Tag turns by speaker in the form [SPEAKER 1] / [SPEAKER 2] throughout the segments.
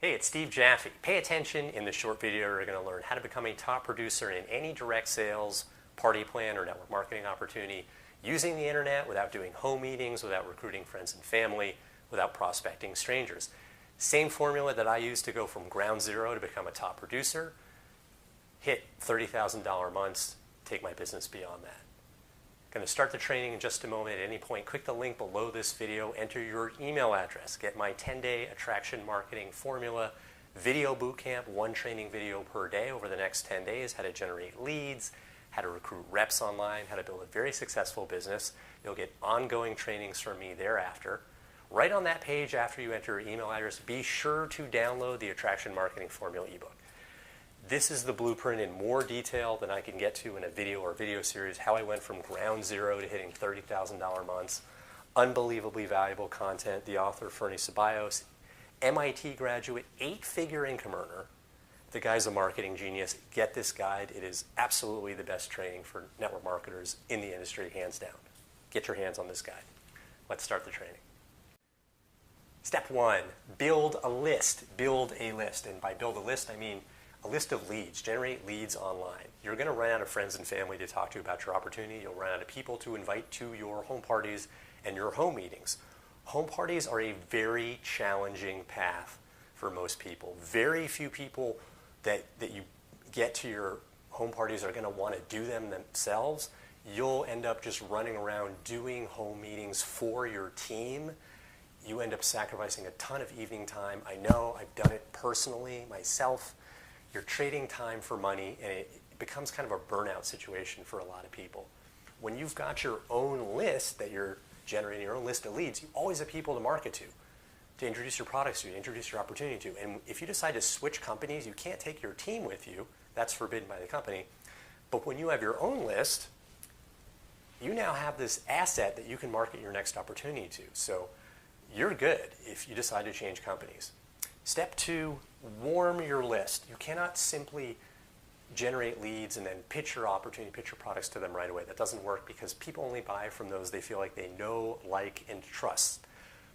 [SPEAKER 1] Hey, it's Steve Jaffe. Pay attention. In this short video, you're going to learn how to become a top producer in any direct sales, party plan, or network marketing opportunity using the internet without doing home meetings, without recruiting friends and family, without prospecting strangers. Same formula that I used to go from ground zero to become a top producer, hit $30,000 months, take my business beyond that. Going to start the training in just a moment. At any point, click the link below this video, enter your email address, get my 10-day attraction marketing formula, video bootcamp, one training video per day over the next 10 days, how to generate leads, how to recruit reps online, how to build a very successful business. You'll get ongoing trainings from me thereafter. Right on that page after you enter your email address, be sure to download the Attraction Marketing Formula ebook. This is the blueprint in more detail than I can get to in a video or video series, how I went from ground zero to hitting $30,000 months. Unbelievably valuable content. The author, Fernie Ceballos, MIT graduate, 8-figure income earner. The guy's a marketing genius. Get this guide. It is absolutely the best training for network marketers in the industry, hands down. Get your hands on this guide. Let's start the training. Step 1, build a list. Build a list. And by build a list, I mean a list of leads. Generate leads online. You're going to run out of friends and family to talk to about your opportunity. You'll run out of people to invite to your home parties and your home meetings. Home parties are a very challenging path for most people. Very few people that you get to your home parties are going to want to do them themselves. You'll end up just running around doing home meetings for your team. You end up sacrificing a ton of evening time. I know, I've done it personally myself. You're trading time for money, and it becomes kind of a burnout situation for a lot of people. When you've got your own list that you're generating, your own list of leads, you always have people to market to introduce your products to introduce your opportunity to. And if you decide to switch companies, you can't take your team with you. That's forbidden by the company. But when you have your own list, you now have this asset that you can market your next opportunity to. So you're good if you decide to change companies. Step 2, warm your list. You cannot simply generate leads and then pitch your opportunity, pitch your products to them right away. That doesn't work because people only buy from those they feel like they know, like, and trust.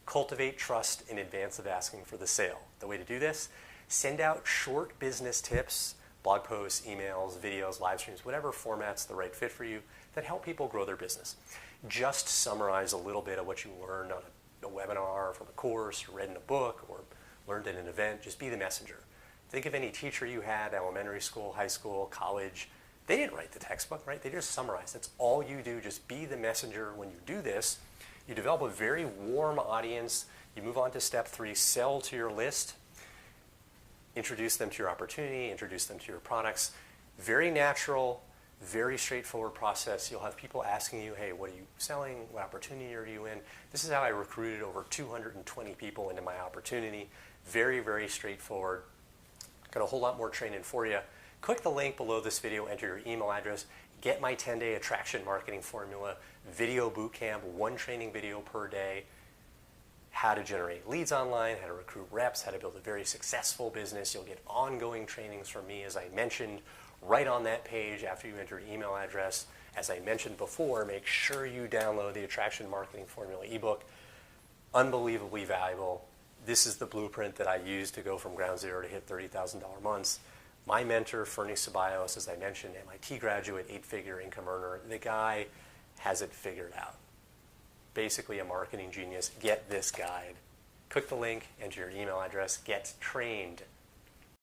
[SPEAKER 1] Cultivate trust in advance of asking for the sale. The way to do this, send out short business tips, blog posts, emails, videos, live streams, whatever format's the right fit for you that help people grow their business. Just summarize a little bit of what you learned on a webinar, from a course, or read in a book, or learned at an event. Just be the messenger. Think of any teacher you had, elementary school, high school, college. They didn't write the textbook, right? They just summarized. That's all you do. Just be the messenger. When you do this, you develop a very warm audience. You move on to step 3, sell to your list. Introduce them to your opportunity, introduce them to your products. Very natural, very straightforward process. You'll have people asking you, hey, what are you selling? What opportunity are you in? This is how I recruited over 220 people into my opportunity. Very, very straightforward. Got a whole lot more training for you. Click the link below this video, enter your email address, get my 10-day attraction marketing formula, video bootcamp, one training video per day, how to generate leads online, how to recruit reps, how to build a very successful business. You'll get ongoing trainings from me, as I mentioned, right on that page after you enter your email address. As I mentioned before, make sure you download the Attraction Marketing Formula ebook. Unbelievably valuable. This is the blueprint that I used to go from ground zero to hit $30,000 months. My mentor, Fernie Ceballos, as I mentioned, MIT graduate, 8-figure income earner. The guy has it figured out. Basically a marketing genius. Get this guide. Click the link, enter your email address, get trained